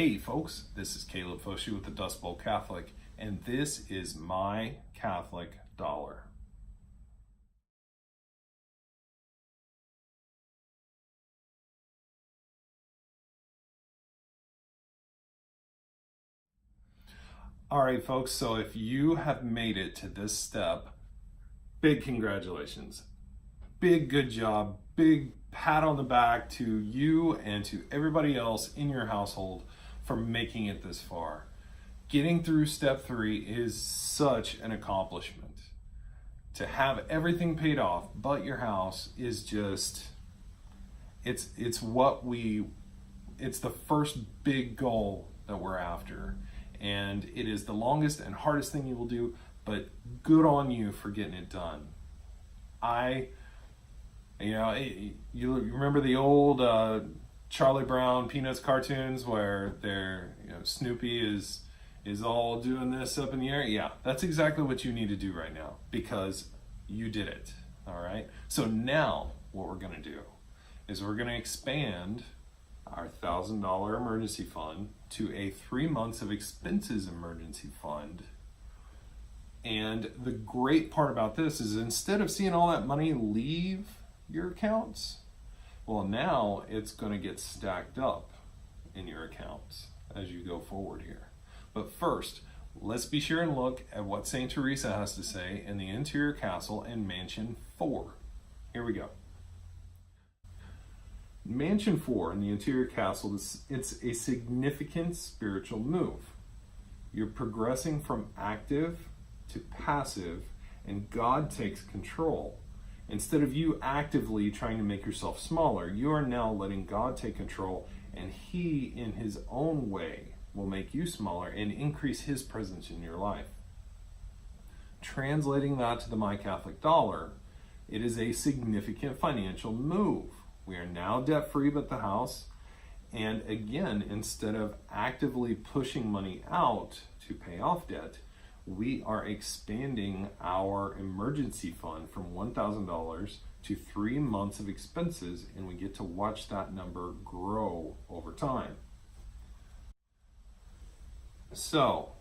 Hey folks, this is Caleb Foshi with the Dust Bowl Catholic, and this is my Catholic dollar. All right, folks, so if you have made it to this step, big congratulations. Big good job, big pat on the back to you and to everybody else in your household for making it this far. Getting through step 3 is such an accomplishment. To have everything paid off but your house is just, it's the first big goal that we're after. And it is the longest and hardest thing you will do, but good on you for getting it done. You remember the old Charlie Brown Peanuts cartoons where Snoopy is all doing this up in the air? Yeah, that's exactly what you need to do right now because you did it, all right? So now what we're gonna do is we're gonna expand our $1,000 emergency fund to a 3 months of expenses emergency fund. And the great part about this is instead of seeing all that money leave your accounts, well, now it's going to get stacked up in your accounts as you go forward here. But first, let's be sure and look at what St. Teresa has to say in the interior castle in Mansion 4. Here we go. Mansion 4 in the interior castle, it's a significant spiritual move. You're progressing from active to passive, and God takes control. Instead of you actively trying to make yourself smaller, you are now letting God take control, and He, in His own way, will make you smaller and increase His presence in your life. Translating that to the My Catholic Dollar, it is a significant financial move. We are now debt-free but the house, and again, instead of actively pushing money out to pay off debt, we are expanding our emergency fund from $1,000 to 3 months of expenses, and we get to watch that number grow over time. So,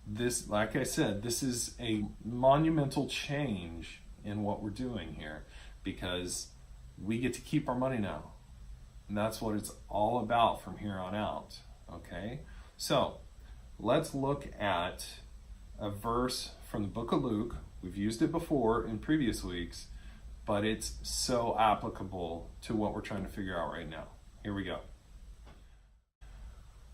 this, like I said, this is a monumental change in what we're doing here because we get to keep our money now. And that's what it's all about from here on out, okay? So, let's look at a verse from the book of Luke. We've used it before in previous weeks, but it's so applicable to what we're trying to figure out right now. Here we go.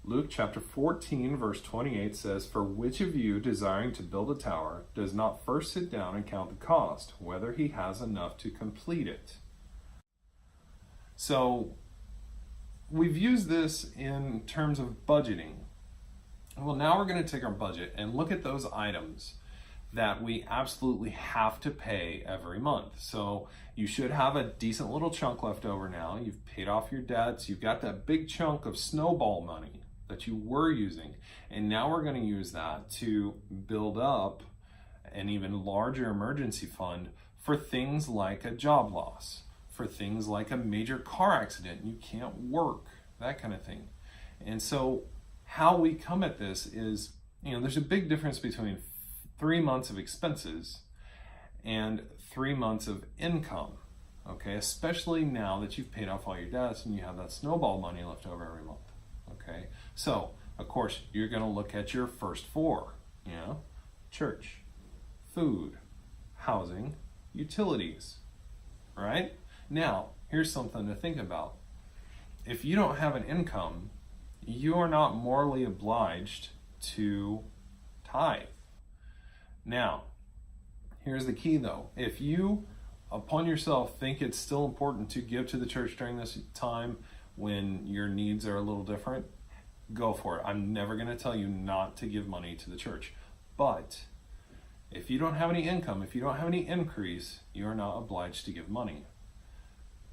Luke chapter 14, verse 28 says, "For which of you, desiring to build a tower, does not first sit down and count the cost, whether he has enough to complete it?" So, we've used this in terms of budgeting. Well, now we're going to take our budget and look at those items that we absolutely have to pay every month. So you should have a decent little chunk left over now. You've paid off your debts. You've got that big chunk of snowball money that you were using. And now we're going to use that to build up an even larger emergency fund for things like a job loss, for things like a major car accident, you can't work, that kind of thing. And so how we come at this is, there's a big difference between 3 months of expenses and 3 months of income, okay? Especially now that you've paid off all your debts and you have that snowball money left over every month, okay? So, of course, you're gonna look at your first 4, church, food, housing, utilities, right? Now, here's something to think about. If you don't have an income, you are not morally obliged to tithe. Now, here's the key though. If you, upon yourself, think it's still important to give to the church during this time when your needs are a little different, go for it. I'm never going to tell you not to give money to the church. But if you don't have any income, if you don't have any increase, you are not obliged to give money.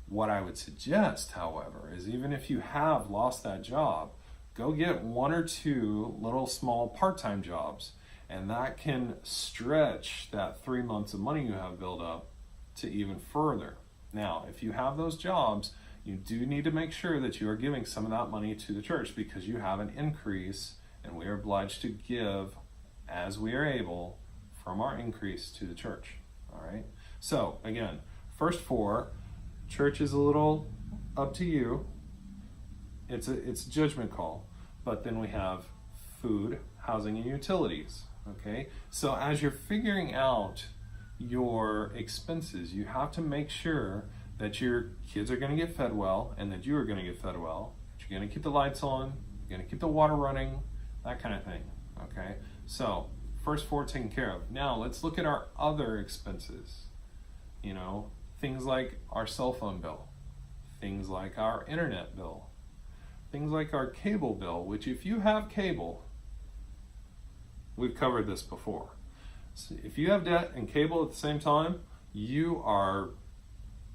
What I would suggest, however, is even if you have lost that job, go get 1 or 2 little small part-time jobs, and that can stretch that 3 months of money you have built up to even further. Now, if you have those jobs, you do need to make sure that you are giving some of that money to the church, because you have an increase and we are obliged to give as we are able from our increase to the church. All right. So again, first four, church is a little up to you. It's a judgment call. But then we have food, housing, and utilities. Okay. So as you're figuring out your expenses, you have to make sure that your kids are going to get fed well, and that you are going to get fed well. You're going to keep the lights on, you're going to keep the water running, that kind of thing. Okay. So first four taken care of. Now let's look at our other expenses. You know, things like our cell phone bill, things like our internet bill, things like our cable bill, which if you have cable, we've covered this before. So if you have debt and cable at the same time, you are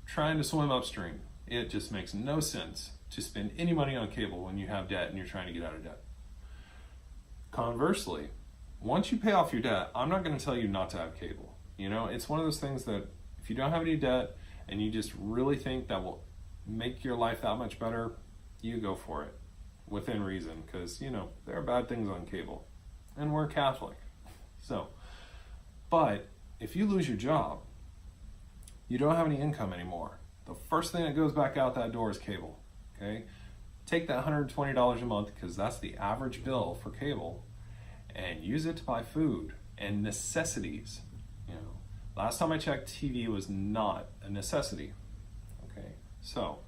trying to swim upstream. It just makes no sense to spend any money on cable when you have debt and you're trying to get out of debt. Conversely, once you pay off your debt, I'm not going to tell you not to have cable. You know, it's one of those things that if you don't have any debt and you just really think that will make your life that much better, you go for it within reason, because, you know, there are bad things on cable and we're Catholic. So, but if you lose your job, you don't have any income anymore, the first thing that goes back out that door is cable. Okay? Take that $120 a month, because that's the average bill for cable, and use it to buy food and necessities. You know, last time I checked, TV was not a necessity. Okay, so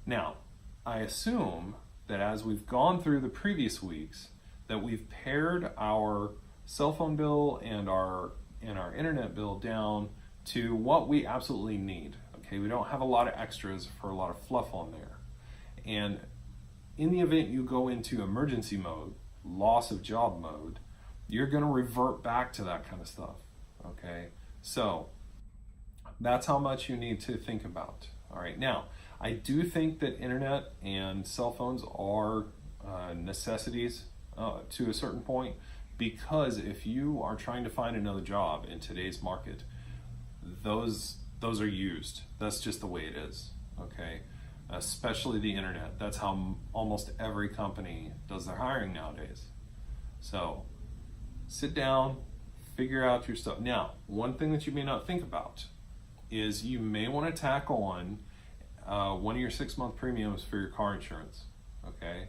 now I assume that as we've gone through the previous weeks, that we've pared our cell phone bill and our internet bill down to what we absolutely need. Okay, we don't have a lot of extras for a lot of fluff on there. And in the event you go into emergency mode, loss of job mode, you're going to revert back to that kind of stuff. Okay, so that's how much you need to think about. All right, now I do think that internet and cell phones are necessities to a certain point, because if you are trying to find another job in today's market, those are used. That's just the way it is. Okay, especially the internet. That's how almost every company does their hiring nowadays. So sit down, figure out your stuff. Now, one thing that you may not think about is you may want to tack on one of your 6-month premiums for your car insurance. Okay,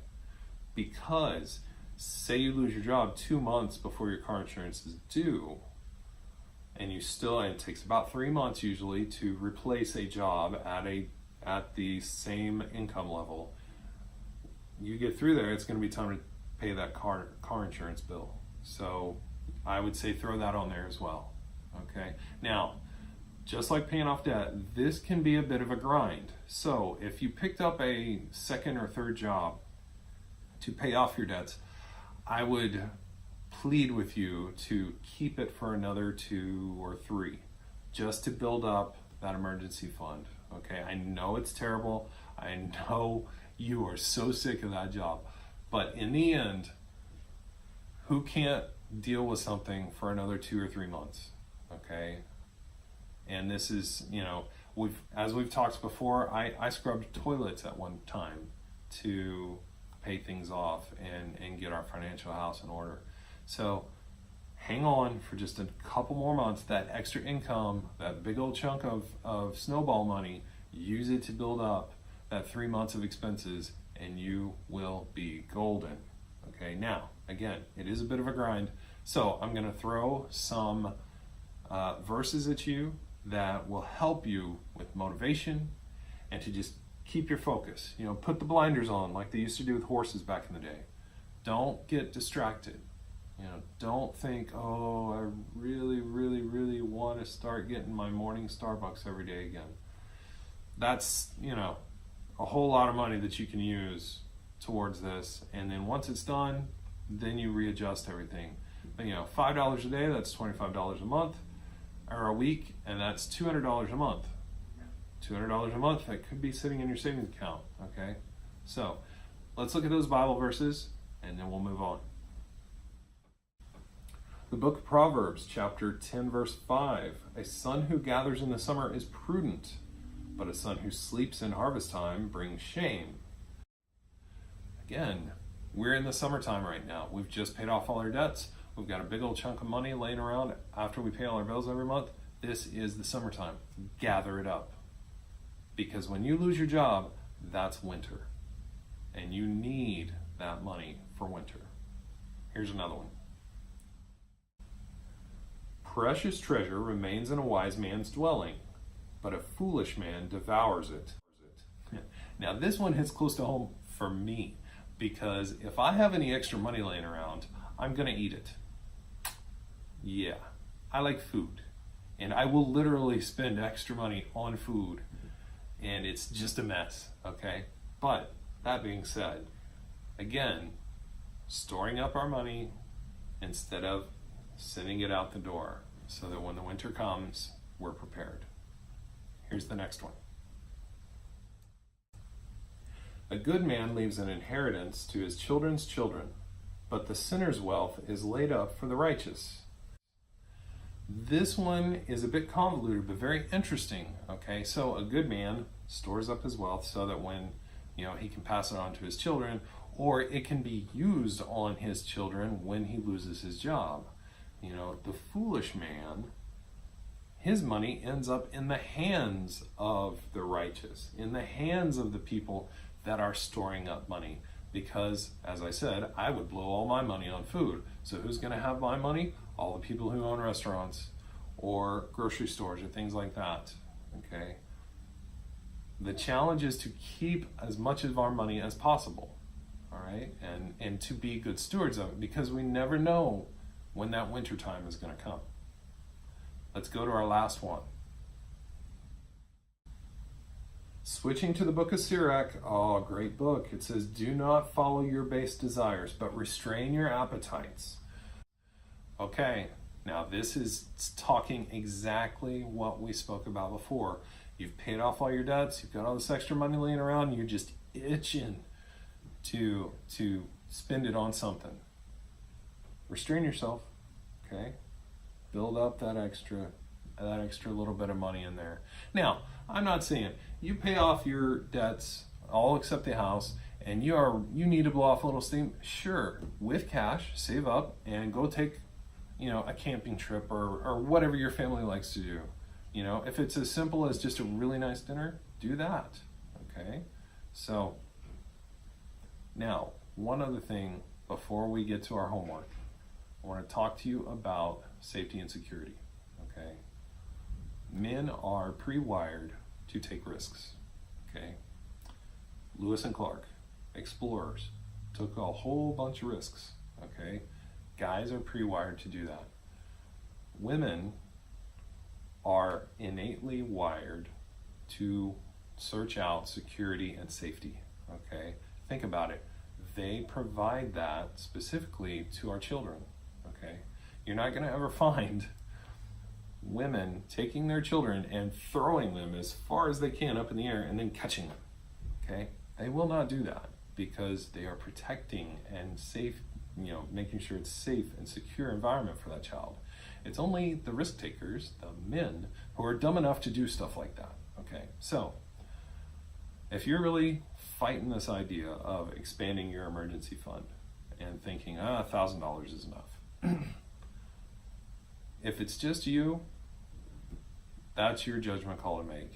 because say you lose your job 2 months before your car insurance is due, and it takes about 3 months usually to replace a job at the same income level. You get through there, it's going to be time to pay that car insurance bill. So I would say throw that on there as well. Okay. Now, just like paying off debt, this can be a bit of a grind. So if you picked up a second or third job to pay off your debts, I would plead with you to keep it for another 2 or 3, just to build up that emergency fund. Okay, I know it's terrible. I know you are so sick of that job, but in the end, who can't deal with something for another 2 or 3 months? Okay, and this is, you know, as we've talked before, I scrubbed toilets at one time to pay things off and get our financial house in order. So hang on for just a couple more months. That extra income, that big old chunk of snowball money, use it to build up that 3 months of expenses, and you will be golden. Okay, now, again, it is a bit of a grind. So I'm going to throw some verses at you that will help you with motivation and to just keep your focus. You know, put the blinders on like they used to do with horses back in the day. Don't get distracted. You know, don't think, oh, I really, really, really want to start getting my morning Starbucks every day again. That's, you know, a whole lot of money that you can use towards this. And then once it's done, then you readjust everything. But, you know, $5 a day, that's $25 a month or a week, and that's $200 a month. $200 a month that could be sitting in your savings account. Okay, so let's look at those Bible verses and then we'll move on. The book of Proverbs, chapter 10, verse 5. A son who gathers in the summer is prudent, but a son who sleeps in harvest time brings shame. Again, we're in the summertime right now. We've just paid off all our debts. We've got a big old chunk of money laying around after we pay all our bills every month. This is the summertime. Gather it up. Because when you lose your job, that's winter. And you need that money for winter. Here's another one. Precious treasure remains in a wise man's dwelling, but a foolish man devours it. Now this one hits close to home for me, because if I have any extra money laying around, I'm gonna eat it. Yeah, I like food, and I will literally spend extra money on food, and it's just a mess, okay? But that being said, again, storing up our money instead of sending it out the door so that when the winter comes, we're prepared. Here's the next one. A good man leaves an inheritance to his children's children, but the sinner's wealth is laid up for the righteous. This one is a bit convoluted, but very interesting. Okay, so a good man stores up his wealth so that when he can pass it on to his children, or it can be used on his children when he loses his job. The foolish man, his money ends up in the hands of the righteous, in the hands of the people that are storing up money. Because, as I said, I would blow all my money on food. So who's going to have my money? All the people who own restaurants or grocery stores or things like that. Okay. The challenge is to keep as much of our money as possible. All right, and to be good stewards of it, because we never know when that winter time is going to come. Let's go to our last one. Switching to the book of Sirach, oh, great book. It says, do not follow your base desires, but restrain your appetites. Okay, now this is talking exactly what we spoke about before. You've paid off all your debts, you've got all this extra money laying around, and you're just itching to spend it on something. Restrain yourself, okay? Build up that extra little bit of money in there. Now, I'm not saying you pay off your debts, all except the house, and you need to blow off a little steam. Sure, with cash, save up and go take, a camping trip or whatever your family likes to do. If it's as simple as just a really nice dinner, do that. Okay? So now, one other thing before we get to our homework. I want to talk to you about safety and security. Okay? Men are pre-wired to take risks. Okay? Lewis and Clark, explorers, took a whole bunch of risks. Okay? Guys are pre-wired to do that. Women are innately wired to search out security and safety. Okay? Think about it. They provide that specifically to our children. Okay? You're not going to ever find women taking their children and throwing them as far as they can up in the air and then catching them. Okay? They will not do that because they are protecting and safe, making sure it's safe and secure environment for that child. It's only the risk takers, the men, who are dumb enough to do stuff like that. Okay? So, if you're really fighting this idea of expanding your emergency fund and thinking, $1,000 is enough. If it's just you, that's your judgment call to make.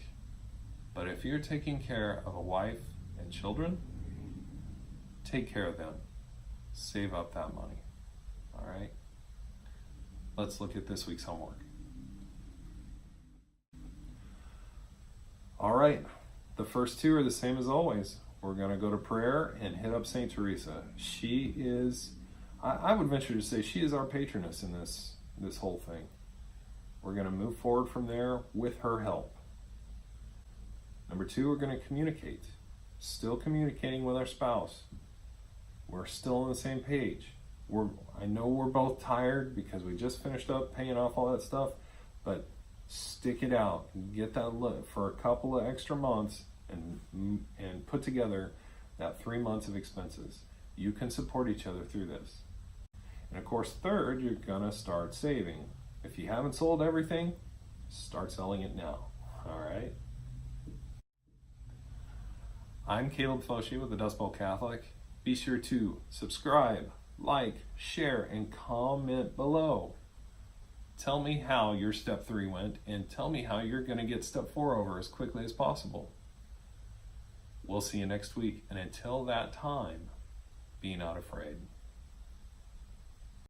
But if you're taking care of a wife and children, take care of them. Save up that money. All right? Let's look at this week's homework. All right. The first two are the same as always. We're going to go to prayer and hit up St. Teresa. She is, I would venture to say, she is our patroness in this whole thing. We're going to move forward from there with her help. Number two, we're going to communicate. Still communicating with our spouse. We're still on the same page. I know we're both tired because we just finished up paying off all that stuff, but stick it out. Get that for a couple of extra months and put together that 3 months of expenses. You can support each other through this. And of course, third, you're gonna start saving. If you haven't sold everything, start selling it now. All right? I'm Caleb Foshee with the Dust Bowl Catholic. Be sure to subscribe, like, share, and comment below. Tell me how your step 3 went, and tell me how you're going to get step 4 over as quickly as possible. We'll see you next week, and until that time, be not afraid.